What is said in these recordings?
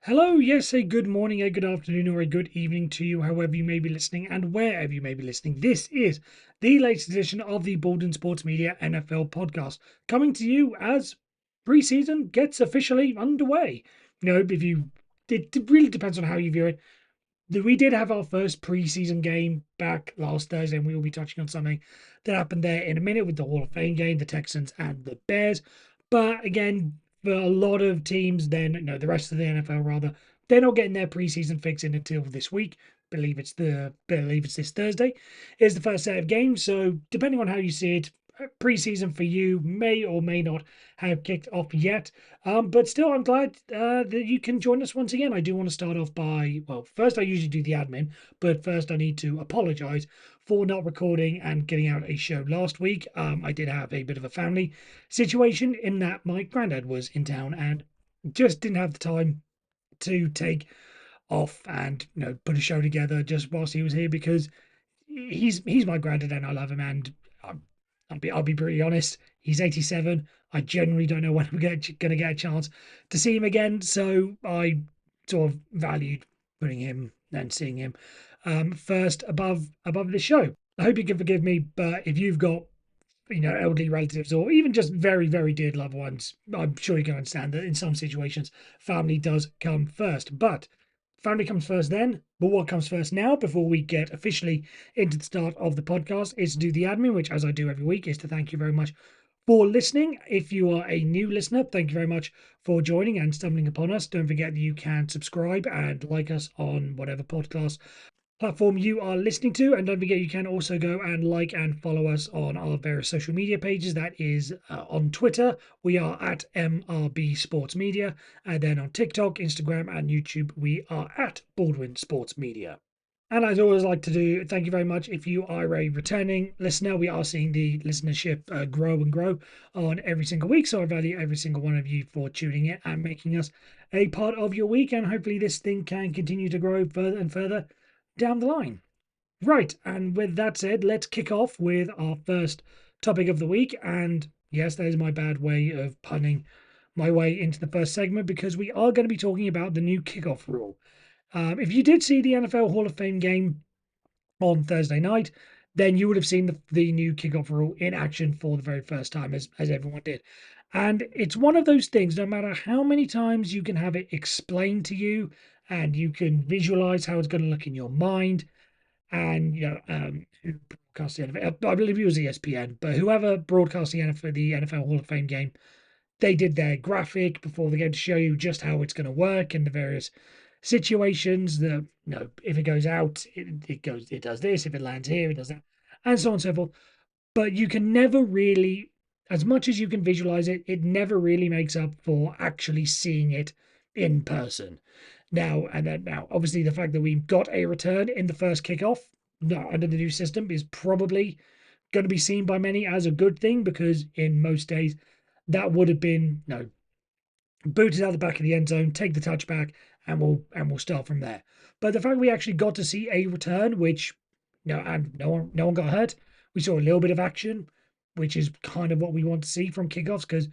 Hello, yes, a good morning, a good afternoon, or a good evening to you, however you may be listening and wherever you may be listening. This is the latest edition of the Baldwin Sports Media NFL podcast, coming to you as preseason gets officially underway. If you it really depends on how you view it. We did have our first preseason game back last Thursday, and we will be touching on something that happened there in a minute with the Hall of Fame game, the Texans and the Bears. But again, for a lot of teams, the rest of the NFL rather, they're not getting their preseason fix in until this week. Believe it's this Thursday is the first set of games. So depending on how you see it, preseason for you may or may not have kicked off yet. But still, I'm glad that you can join us once again. I do want to start off by, well, first I usually do the admin, but first I need to apologise for not recording and getting out a show last week. I did have a bit of a family situation in that my granddad was in town and just didn't have the time to take off and put a show together just whilst he was here because he's my granddad and I love him and I'll be pretty honest. He's 87. I generally don't know when I'm going to get a chance to see him again. So I sort of valued putting him and seeing him first above the show. I hope you can forgive me, but if you've got elderly relatives or even just very, very dear loved ones, I'm sure you can understand that in some situations, family does come first. But family comes first then. But what comes first now, before we get officially into the start of the podcast, is to do the admin, which, as I do every week, is to thank you very much for listening. If you are a new listener, thank you very much for joining and stumbling upon us. Don't forget that you can subscribe and like us on whatever podcast platform you are listening to. And don't forget, you can also go and like and follow us on our various social media pages. That is on Twitter, we are at MRB Sports Media. And then on TikTok, Instagram, and YouTube, we are at Baldwin Sports Media. And as I always like to do, thank you very much. If you are a returning listener, we are seeing the listenership grow and grow on every single week. So I value every single one of you for tuning in and making us a part of your week. And hopefully this thing can continue to grow further and further down the line. Right, and with that said, let's kick off with our first topic of the week. And yes, that is my bad way of punning my way into the first segment because we are going to be talking about the new kickoff rule. If you did see the NFL Hall of Fame game on Thursday night, then you would have seen the new kickoff rule in action for the very first time, as everyone did. And it's one of those things, no matter how many times you can have it explained to you and you can visualize how it's going to look in your mind, and who broadcast the NFL, I believe it was ESPN, but whoever broadcast the NFL Hall of Fame game, they did their graphic before the game to show you just how it's going to work and the various situations that if it goes out, it does this, if it lands here, it does that, and so on and so forth. But you can never really, as much as you can visualize it, it never really makes up for actually seeing it in person. Now, obviously, the fact that we got a return in the first kickoff under the new system is probably going to be seen by many as a good thing because in most days that would have been booted out the back of the end zone, take the touchback, and we'll start from there. But the fact we actually got to see a return, which and no one got hurt. We saw a little bit of action, which is kind of what we want to see from kickoffs because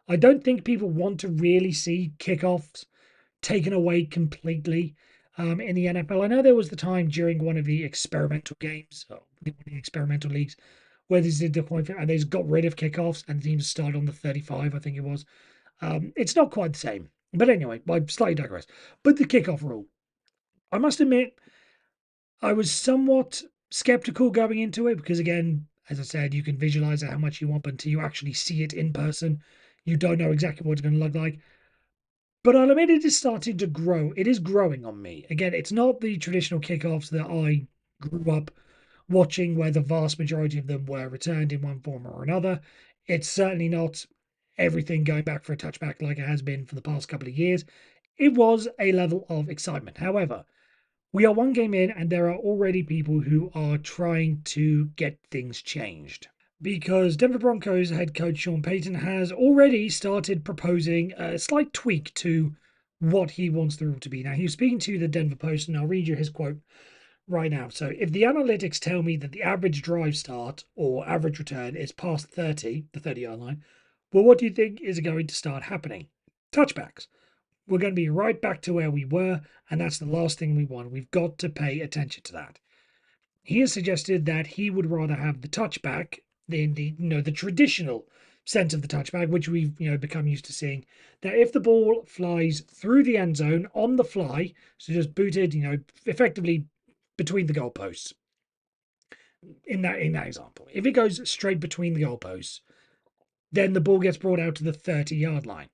I don't think people want to really see kickoffs taken away completely in the NFL. I know there was the time during one of the experimental games, one of the experimental leagues, where they did the point and they just got rid of kickoffs and the teams started on the 35, I think it was. It's not quite the same. But anyway, I slightly digress. But the kickoff rule, I must admit, I was somewhat skeptical going into it because, again, as I said, you can visualize it how much you want, but until you actually see it in person, you don't know exactly what it's going to look like. But I'll admit it is starting to grow. It is growing on me. Again, it's not the traditional kickoffs that I grew up watching, where the vast majority of them were returned in one form or another. It's certainly not everything going back for a touchback like it has been for the past couple of years. It was a level of excitement. However, we are one game in, and there are already people who are trying to get things changed because Denver Broncos head coach Sean Payton has already started proposing a slight tweak to what he wants the rule to be. Now, he was speaking to the Denver Post, and I'll read you his quote right now. So, if the analytics tell me that the average drive start or average return is past 30, the 30-yard line, well, what do you think is going to start happening? Touchbacks. we're going to be right back to where we were, and that's the last thing we want. We've got to pay attention to that. He has suggested that he would rather have the touchback in the traditional sense of the touchback, which we've become used to seeing. That if the ball flies through the end zone on the fly, so just booted, effectively between the goalposts. In that example, if it goes straight between the goalposts, then the ball gets brought out to the 30-yard line.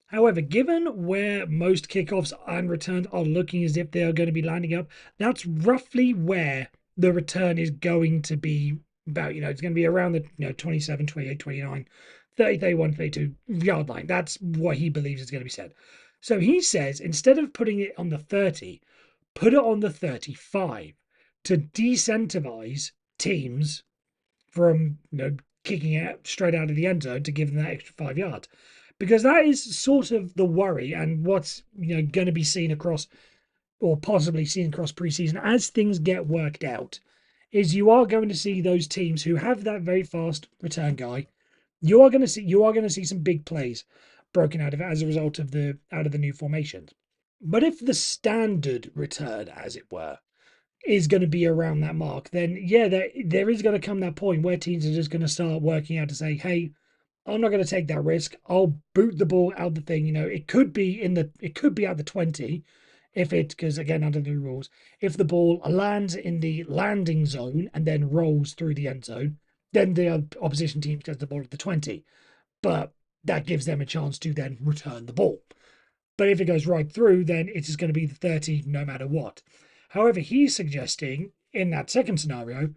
However, given where most kickoffs and returns are looking as if they are going to be lining up, that's roughly where the return is going to be about. It's going to be around the 27, 28, 29, 30, 31, 32 yard line. That's what he believes is going to be said. So he says instead of putting it on the 30, put it on the 35 to decentivize teams from kicking it straight out of the end zone to give them that extra 5 yards, because that is sort of the worry and what's going to be seen across, or possibly seen across preseason as things get worked out, is you are going to see those teams who have that very fast return guy. You are going to see some big plays broken out of it as a result of the new formations. But if the standard return, as it were, is going to be around that mark, then yeah, there is going to come that point where teams are just going to start working out to say, hey, I'm not going to take that risk. I'll boot the ball out the thing. It could be at the 20 because again, under the rules, if the ball lands in the landing zone and then rolls through the end zone, then the opposition team gets the ball at the 20. But that gives them a chance to then return the ball. But if it goes right through, then it is going to be the 30 no matter what. However, he's suggesting in that second scenario,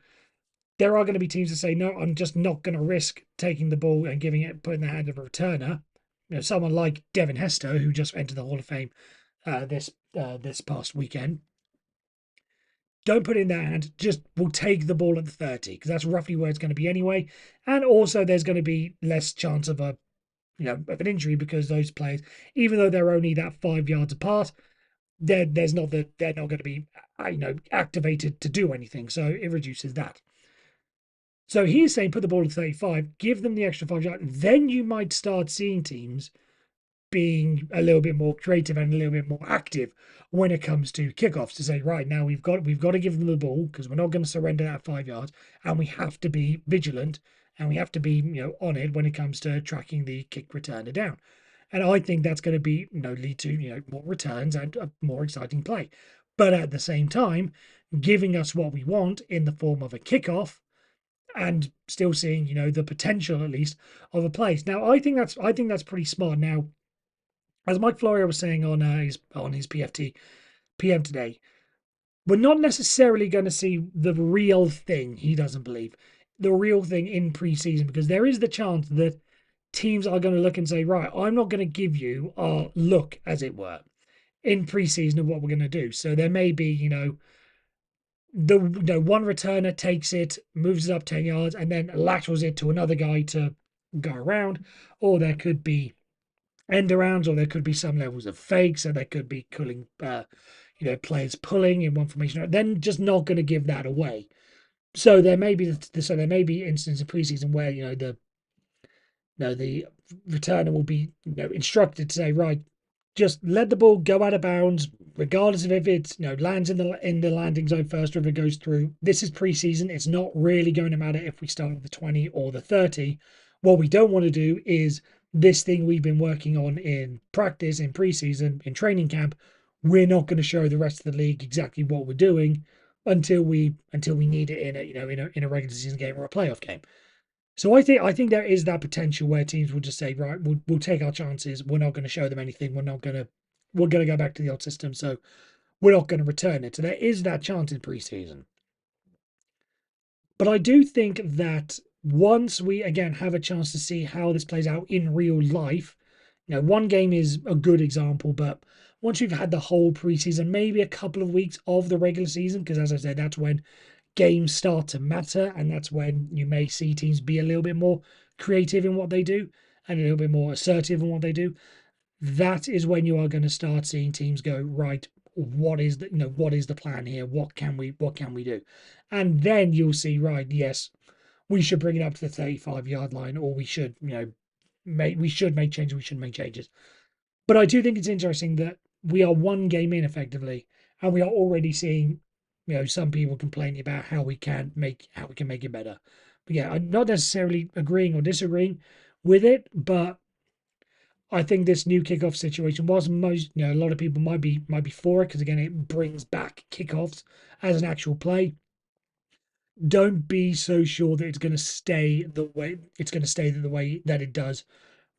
there are going to be teams that say, no, I'm just not going to risk taking the ball and putting the hand of a returner. Someone like Devin Hester, who just entered the Hall of Fame this past weekend. Don't put it in their hand. Just will take the ball at the 30 because that's roughly where it's going to be anyway. And also, there's going to be less chance of of an injury because those players, even though they're only that 5 yards apart, they're not going to be activated to do anything. So it reduces that. So he's saying put the ball at 35, give them the extra 5 yards. Then you might start seeing teams being a little bit more creative and a little bit more active when it comes to kickoffs to say, right, now we've got to give them the ball because we're not going to surrender that 5 yards, and we have to be vigilant and we have to be on it when it comes to tracking the kick returner down. And I think that's going to be lead to more returns and a more exciting play. But at the same time, giving us what we want in the form of a kickoff and still seeing the potential at least of a place. Now I think that's pretty smart. Now, as Mike Florio was saying on his PFT PM today, we're not necessarily going to see the real thing. He doesn't believe the real thing in preseason because there is the chance that teams are going to look and say, right, I'm not going to give you our look, as it were, in preseason of what we're going to do. So there may be the one returner takes it, moves it up 10 yards, and then laterals it to another guy to go around, or there could be end arounds, or there could be some levels of fakes, and there could be players pulling in one formation. Then just not going to give that away. So there may be instances in preseason where the returner will be instructed to say, right, just let the ball go out of bounds, regardless of if it lands in the landing zone first or if it goes through. This is preseason. It's not really going to matter if we start with the 20 or the 30. What we don't want to do is this thing we've been working on in practice, in preseason, in training camp. We're not going to show the rest of the league exactly what we're doing until we need it in a regular season game or a playoff game. So I think there is that potential where teams will just say, right, we'll take our chances. We're not going to show them anything. We're going to go back to the old system. So we're not going to return it. So there is that chance in preseason. But I do think that once we again have a chance to see how this plays out in real life, one game is a good example, but once we've had the whole preseason, maybe a couple of weeks of the regular season, because as I said, that's when games start to matter, and that's when you may see teams be a little bit more creative in what they do and a little bit more assertive in what they do. That is when you are going to start seeing teams go, right, what is the plan here? What can we do? And then you'll see, right, yes, we should bring it up to the 35-yard line, or we should make changes. But I do think it's interesting that we are one game in effectively, and we are already seeing, some people complaining about how we can make it better. But yeah, I'm not necessarily agreeing or disagreeing with it, but I think this new kickoff situation was a lot of people might be for it because again, it brings back kickoffs as an actual play. Don't be so sure that it's going to stay the way that it does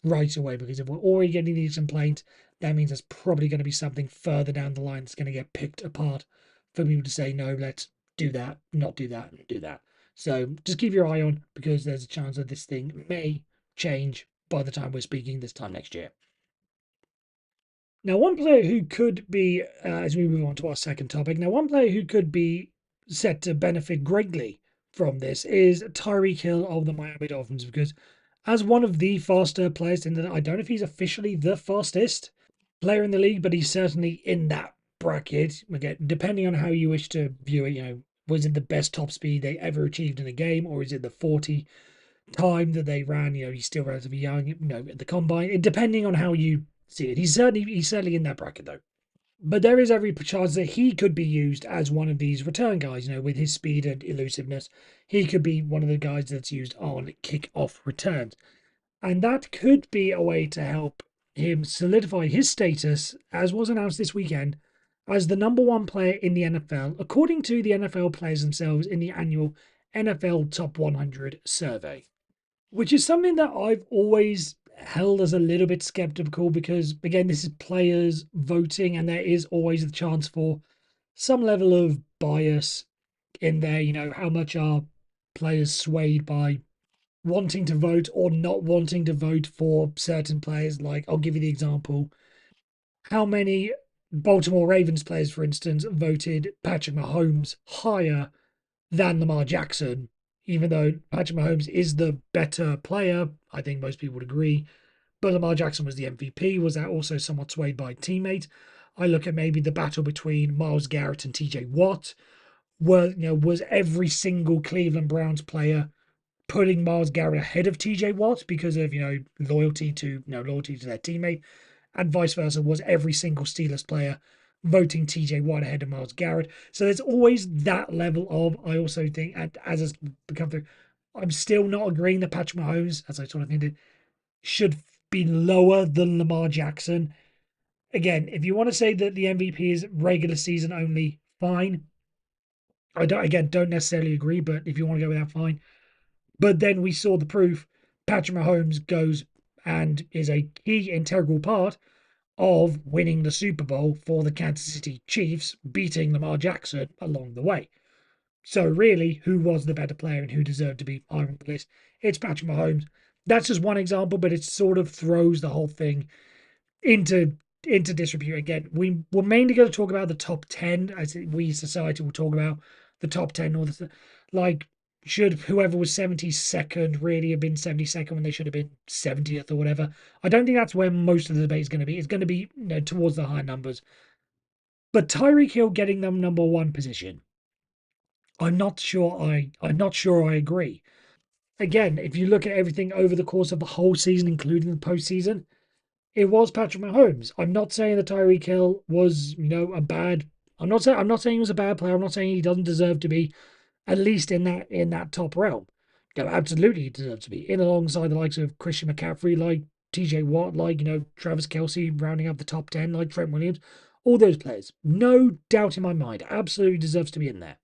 right away, because if we're already getting these complaints, that means there's probably going to be something further down the line that's going to get picked apart for people to say, no, let's do that, not do that, and do that. So just keep your eye on, because there's a chance that this thing may change by the time we're speaking this time next year. Now, one player who could be, as we move on to our second topic, now, one player who could be set to benefit greatly from this is Tyreek Hill of the Miami Dolphins, because as one of the faster players I don't know if he's officially the fastest player in the league, but he's certainly in that bracket. Again, depending on how you wish to view it, was it the best top speed they ever achieved in a game, or is it the 40 time that they ran? He's still relatively young, at the combine. Depending on how you see it, he's certainly in that bracket though. But there is every chance that he could be used as one of these return guys. With his speed and elusiveness, he could be one of the guys that's used on kick-off returns, and that could be a way to help him solidify his status, as was announced this weekend, as the number one player in the NFL, according to the NFL players themselves in the annual NFL Top 100 survey, which is something that I've always held as a little bit skeptical, because again, this is players voting, and there is always the chance for some level of bias in there. How much are players swayed by wanting to vote or not wanting to vote for certain players? Like, I'll give you the example. How many Baltimore Ravens players, for instance, voted Patrick Mahomes higher than Lamar Jackson, even though Patrick Mahomes is the better player? I think most people would agree. But Lamar Jackson was the MVP. Was that also somewhat swayed by teammate? I look at maybe the battle between Myles Garrett and TJ Watt. Was every single Cleveland Browns player putting Myles Garrett ahead of TJ Watt because of, loyalty to their teammate, and vice versa? Was every single Steelers player voting TJ Watt ahead of Myles Garrett? So there's always that level of, I also think, and as it's become through, I'm still not agreeing that Patrick Mahomes, as I sort of hinted, should be lower than Lamar Jackson. Again, if you want to say that the MVP is regular season only, fine. I don't necessarily agree, but if you want to go with that, fine. But then we saw the proof. Patrick Mahomes goes and is a key integral part of winning the Super Bowl for the Kansas City Chiefs, beating Lamar Jackson along the way. So really, who was the better player and who deserved to be higher on the list? It's Patrick Mahomes. That's just one example, but it sort of throws the whole thing into disrepute. Again, we're mainly going to talk about the top 10. As we society will talk about the top 10, or like, should whoever was 72nd really have been 72nd when they should have been 70th or whatever? I don't think that's where most of the debate is going to be. It's going to be, towards the high numbers. But Tyreek Hill getting them number one position, I'm not sure I agree. Again, if you look at everything over the course of the whole season, including the postseason, it was Patrick Mahomes. I'm not saying that Tyreek Hill was, a bad. I'm not saying he was a bad player. I'm not saying he doesn't deserve to be at least in that top realm. Absolutely, he deserves to be in alongside the likes of Christian McCaffrey, like TJ Watt, like Travis Kelsey, rounding up the top 10, like Trent Williams. All those players, no doubt in my mind, absolutely deserves to be in there.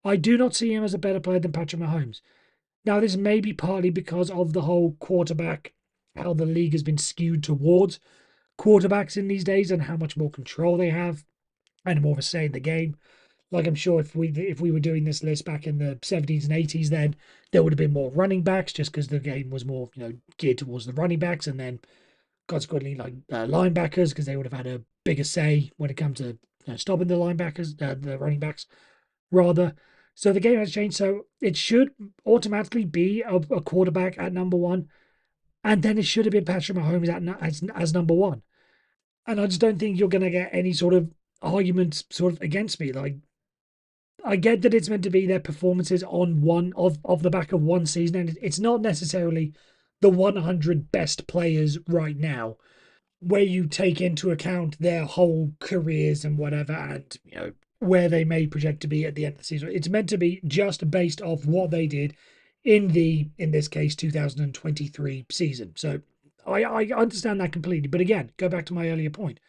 I do not see him as a better player than Patrick Mahomes. Now, this may be partly because of the whole quarterback, how the league has been skewed towards quarterbacks in these days and how much more control they have and more of a say in the game. Like, I'm sure if we were doing this list back in the 70s and 80s, then there would have been more running backs, just because the game was more, geared towards the running backs, and then consequently like linebackers, because they would have had a bigger say when it comes to stopping the linebackers, the running backs rather. So the game has changed. So it should automatically be a quarterback at number one, and then it should have been Patrick Mahomes as number one. And I just don't think you're going to get any sort of arguments sort of against me. Like, I get that it's meant to be their performances on one of the back of one season, and it's not necessarily the 100 best players right now. where you take into account their whole careers and whatever, and where they may project to be at the end of the season. It's meant to be just based off what they did in this case 2023 season. So I understand that completely. But again, go back to my earlier point.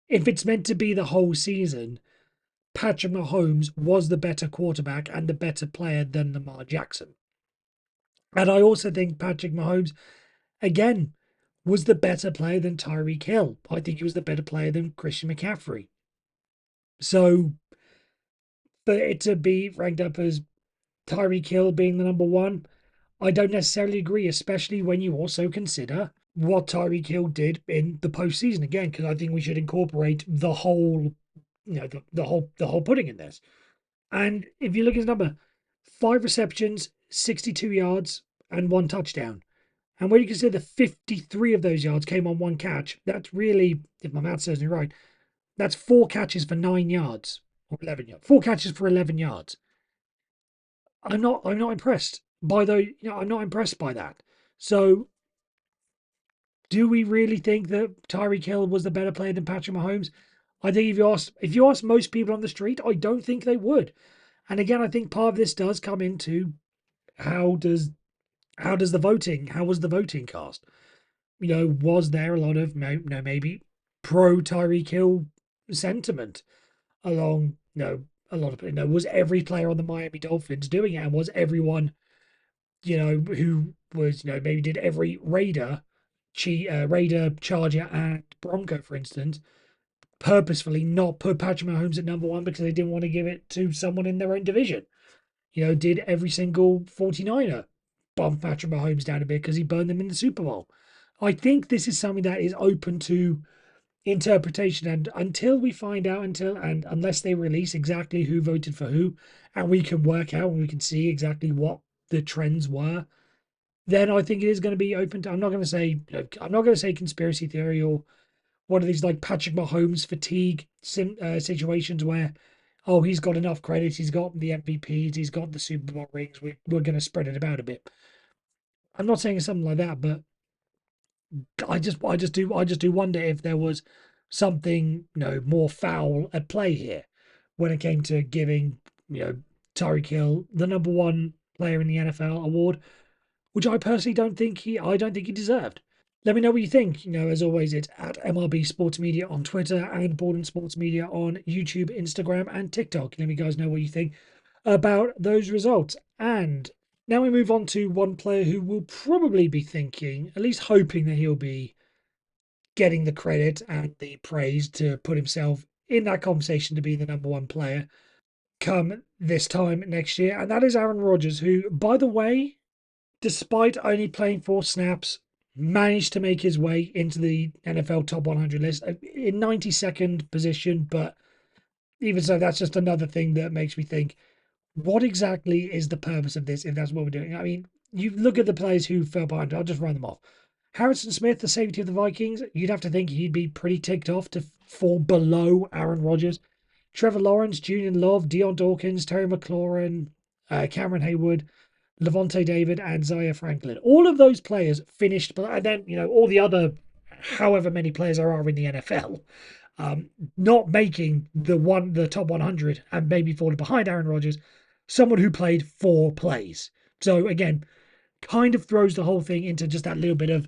If it's meant to be the whole season, Patrick Mahomes was the better quarterback and the better player than Lamar Jackson. And I also think Patrick Mahomes, again, was the better player than Tyreek Hill. I think he was the better player than Christian McCaffrey. So for it to be ranked up as Tyreek Hill being the number one, I don't necessarily agree, especially when you also consider what Tyreek Hill did in the postseason again, because I think we should incorporate the whole, the whole pudding in this. And if you look at his number, 5 receptions, 62 yards, and 1 touchdown. And when you consider 53 of those yards came on 1 catch, that's really, if my math serves me right, that's 4 catches for 9 yards or 11 yards. 4 catches for 11 yards. I'm not impressed by those. I'm not impressed by that. So, do we really think that Tyreek Hill was the better player than Patrick Mahomes? I think if you ask most people on the street, I don't think they would. And again, I think part of this does come into how does the voting? How was the voting cast? Was there a lot of maybe pro Tyreek Hill sentiment along a lot of was every player on the Miami Dolphins doing it, and was everyone who was maybe did every Raider, Charger, and Bronco, for instance, purposefully not put Patrick Mahomes at number one because they didn't want to give it to someone in their own division. Did every single 49er bump Patrick Mahomes down a bit because he burned them in the Super Bowl? I think this is something that is open to interpretation, and until we find out, unless they release exactly who voted for who, and we can work out and we can see exactly what the trends were, then I think it is going to be open to. I'm not going to say conspiracy theory or one of these like Patrick Mahomes fatigue situations where, oh, he's got enough credit, he's got the MVPs, he's got the Super Bowl rings, we're going to spread it about a bit. I'm not saying something like that, but I just do wonder if there was something more foul at play here when it came to giving Tyreek Hill the number one player in the NFL award, which I personally don't think he deserved. Let me know what you think. As always, it's at MRB Sports Media on Twitter and Borden Sports Media on YouTube, Instagram, and TikTok. Let me guys know what you think about those results. And now we move on to one player who will probably be thinking, at least hoping that he'll be getting the credit and the praise to put himself in that conversation to be the number one player come this time next year. And that is Aaron Rodgers, who, by the way, despite only playing 4 snaps, managed to make his way into the NFL top 100 list in 92nd position. But even so, that's just another thing that makes me think, what exactly is the purpose of this if that's what we're doing? I mean, you look at the players who fell behind. I'll just run them off. Harrison Smith, the safety of the Vikings, you'd have to think he'd be pretty ticked off to fall below Aaron Rodgers. Trevor Lawrence, Julian Love, Deion Dawkins, Terry McLaurin, Cameron Haywood, Levante David, and Zaire Franklin. All of those players finished, and then all the other, however many players there are in the NFL, not making the top 100 and maybe falling behind Aaron Rodgers, someone who played 4 plays. So again, kind of throws the whole thing into just that little bit of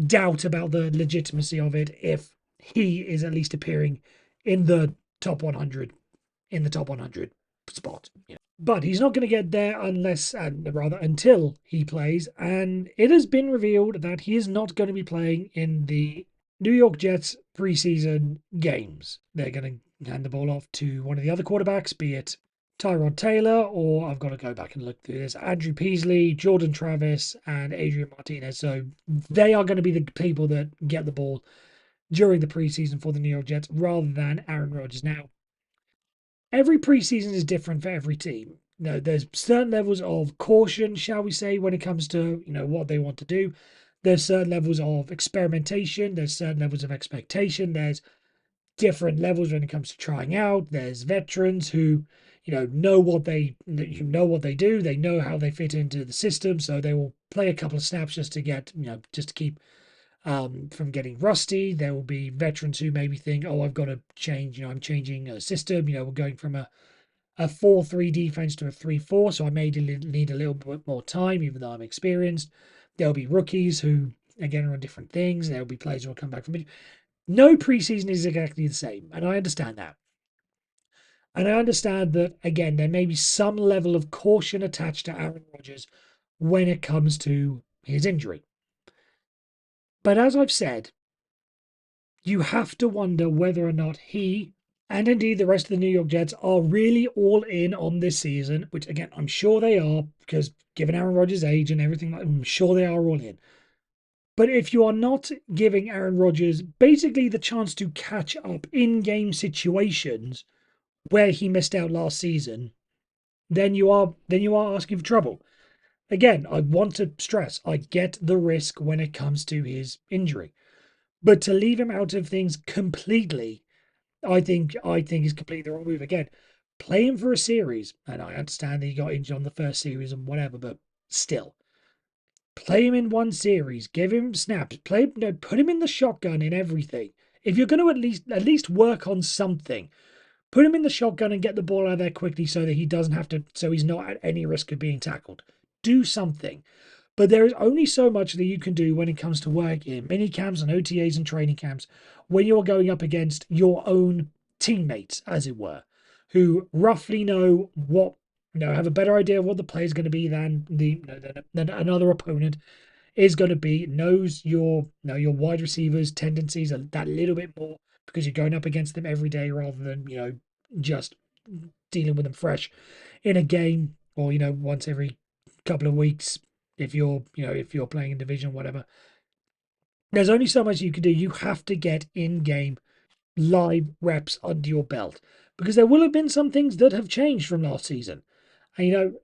doubt about the legitimacy of it if he is at least appearing in the top 100 spot. But he's not going to get there until he plays, and it has been revealed that he is not going to be playing in the New York Jets preseason games. They're going to hand the ball off to one of the other quarterbacks, be it Tyrod Taylor, or I've got to go back and look through this, Andrew Peasley, Jordan Travis, and Adrian Martinez. So they are going to be the people that get the ball during the preseason for the New York Jets rather than Aaron Rodgers. Now, every preseason is different for every team. There's certain levels of caution, shall we say, when it comes to what they want to do. There's certain levels of experimentation. There's certain levels of expectation. There's different levels when it comes to trying out. There's veterans who know what they do. They know how they fit into the system, so they will play a couple of snaps just to keep from getting rusty. There will be veterans who maybe think, oh, I've got to change, I'm changing a system. We're going from a 4-3 defense to a 3-4, so I may need a little bit more time, even though I'm experienced. There'll be rookies who, again, are on different things. There'll be players who will come back from it. No preseason is exactly the same, and I understand that. And I understand that, again, there may be some level of caution attached to Aaron Rodgers when it comes to his injury. But as I've said, you have to wonder whether or not he and indeed the rest of the New York Jets are really all in on this season, which again, I'm sure they are, because given Aaron Rodgers' age and everything, I'm sure they are all in. But if you are not giving Aaron Rodgers basically the chance to catch up in game situations where he missed out last season, then you are asking for trouble. Again, I want to stress, I get the risk when it comes to his injury. But to leave him out of things completely, I think is completely the wrong move. Again, play him for a series, and I understand that he got injured on the first series and whatever, but still, play him in one series, give him snaps, put him in the shotgun in everything. If you're going to at least work on something, put him in the shotgun and get the ball out of there quickly so that he doesn't have to, so he's not at any risk of being tackled. Do something. But there is only so much that you can do when it comes to work in mini camps and OTAs and training camps when you're going up against your own teammates, as it were, who roughly know what, have a better idea of what the play is going to be than another opponent is going to be, knows your wide receivers' tendencies that little bit more because you're going up against them every day rather than, just dealing with them fresh in a game or, once every couple of weeks if you're playing in division or whatever. There's only so much you can do. You have to get in-game live reps under your belt because there will have been some things that have changed from last season. And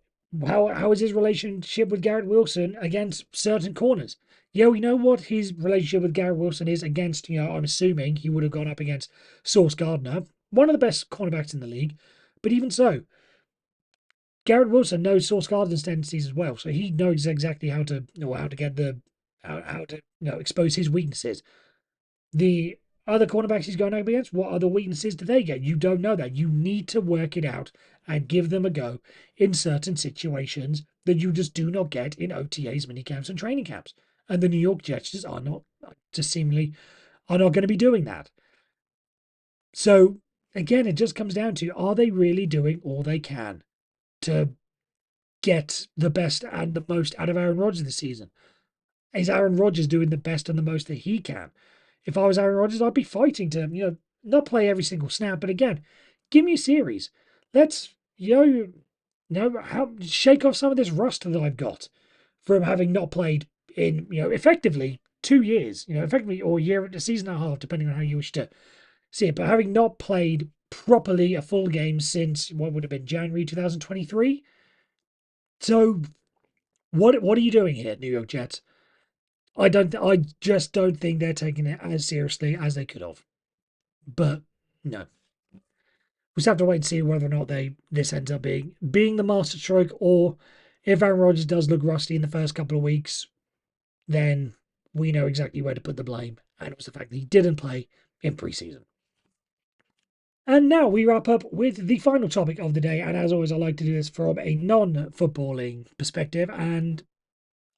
how is his relationship with Garrett Wilson against certain corners? Yeah, we know what his relationship with Garrett Wilson is against, I'm assuming he would have gone up against Sauce Gardner, one of the best cornerbacks in the league. But even so, Garrett Wilson knows Sauce Gardner's tendencies as well, so he knows exactly how to get how to expose his weaknesses. The other cornerbacks he's going up against, what other weaknesses do they get? You don't know that. You need to work it out and give them a go in certain situations that you just do not get in OTAs, minicamps, and training camps. And the New York Jets just seemingly are not going to be doing that. So again, it just comes down to, are they really doing all they can to get the best and the most out of Aaron Rodgers this season? Is Aaron Rodgers doing the best and the most that he can? If I was Aaron Rodgers, I'd be fighting to, not play every single snap, but again, give me a series. Let's, shake off some of this rust that I've got from having not played in, effectively 2 years, effectively, or a year, a season and a half, depending on how you wish to see it. But having not played properly a full game since what would have been January 2023. So what are you doing here, New York Jets? I just don't think they're taking it as seriously as they could have. But no. We just have to wait and see whether or not this ends up being the masterstroke, or if Aaron Rodgers does look rusty in the first couple of weeks, then we know exactly where to put the blame. And it was the fact that he didn't play in preseason. And now we wrap up with the final topic of the day. And as always, I like to do this from a non-footballing perspective. And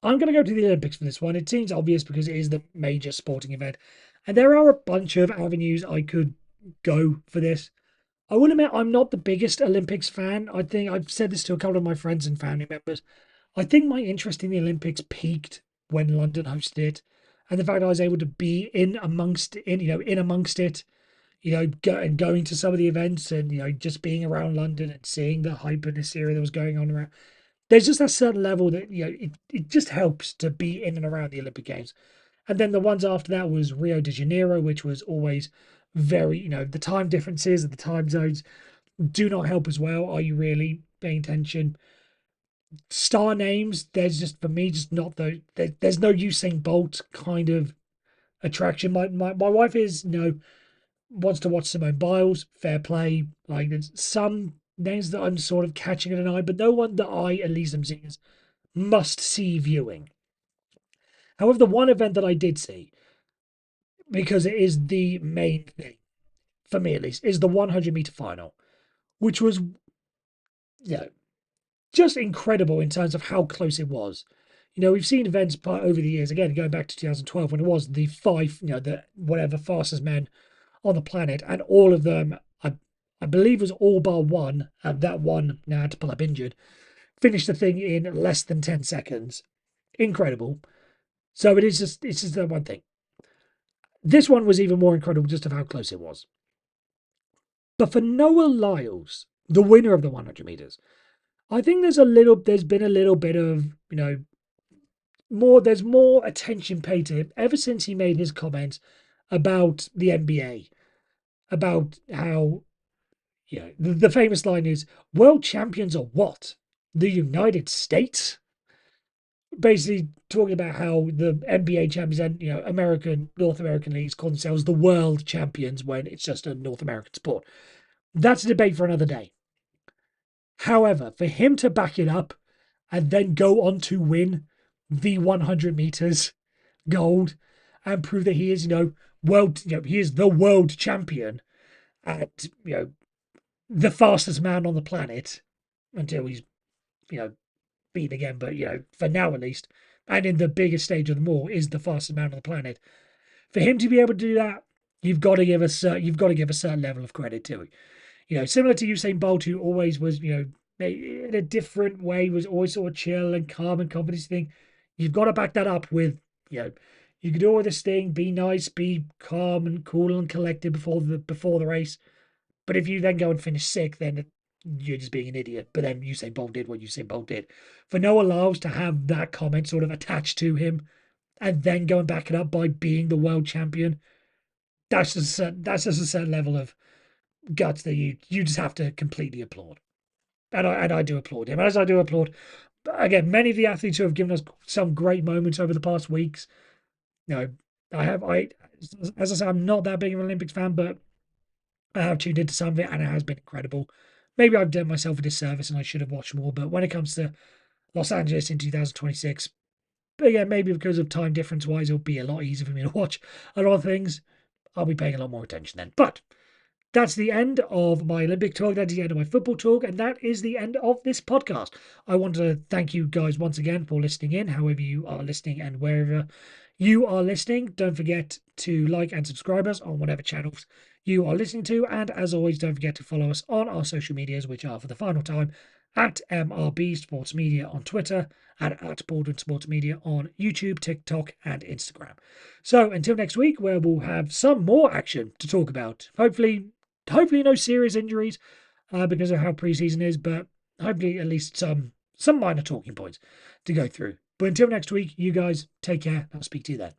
I'm going to go to the Olympics for this one. It seems obvious because it is the major sporting event. And there are a bunch of avenues I could go for this. I will admit I'm not the biggest Olympics fan. I think I've said this to a couple of my friends and family members. I think my interest in the Olympics peaked when London hosted it. And the fact I was able to be in amongst it, going to some of the events and, just being around London and seeing the hype and hysteria that was going on around. There's just a certain level that, it just helps to be in and around the Olympic Games. And then the ones after that was Rio de Janeiro, which was always very, the time differences and the time zones do not help as well. Are you really paying attention? Star names, there's just, for me, just not those. There's no Usain Bolt kind of attraction. My wife is, wants to watch Simone Biles, fair play. Like, there's some names that I'm sort of catching at an eye, but no one that I, at least, am seeing as must-see viewing. However, the one event that I did see, because it is the main thing, for me at least, is the 100-meter final, which was, you know, just incredible in terms of how close it was. We've seen events over the years, again, going back to 2012, when it was the five, the whatever fastest men on the planet, and all of them, I believe, was all bar one, and that one now had to pull up injured, finished the thing in less than 10 seconds. Incredible. So it's just the one thing. This one was even more incredible just of how close it was. But for Noah Lyles, the winner of the 100 meters, I think there's been a little bit of, there's more attention paid to him ever since he made his comments about the NBA, about how, the famous line is, world champions are what? The United States? Basically talking about how the NBA champions and, North American leagues call themselves the world champions when it's just a North American sport. That's a debate for another day. However, for him to back it up and then go on to win the 100 meters gold and prove that he is, he is the world champion at, the fastest man on the planet until he's, beaten again. But, for now at least, and in the biggest stage of them all, is the fastest man on the planet. For him to be able to do that, you've got to give a certain level of credit to it. Similar to Usain Bolt, who always was, in a different way, was always sort of chill and calm and confident thing. You've got to back that up with, you can do all this thing, be nice, be calm and cool and collected before the race. But if you then go and finish sick, then you're just being an idiot. But then Usain Bolt did what Usain Bolt did. For Noah Lyles to have that comment sort of attached to him and then go and back it up by being the world champion, that's just a certain level of guts that you just have to completely applaud. And I do applaud him. As I do applaud, again, many of the athletes who have given us some great moments over the past weeks. As I said, I'm not that big of an Olympics fan, but I have tuned into some of it and it has been incredible. Maybe I've done myself a disservice and I should have watched more, but when it comes to Los Angeles in 2026, but again, maybe because of time difference wise, it'll be a lot easier for me to watch a lot of things. I'll be paying a lot more attention then. But that's the end of my Olympic talk. That's the end of my football talk. And that is the end of this podcast. I want to thank you guys once again for listening in, however you are listening and wherever you are listening. Don't forget to like and subscribe us on whatever channels you are listening to. And as always, don't forget to follow us on our social medias, which are, for the final time, at MRB Sports Media on Twitter and at Baldwin Sports Media on YouTube, TikTok, and Instagram. So until next week, where we'll have some more action to talk about. Hopefully no serious injuries because of how preseason is, but hopefully at least some minor talking points to go through. But until next week, you guys take care. I'll speak to you then.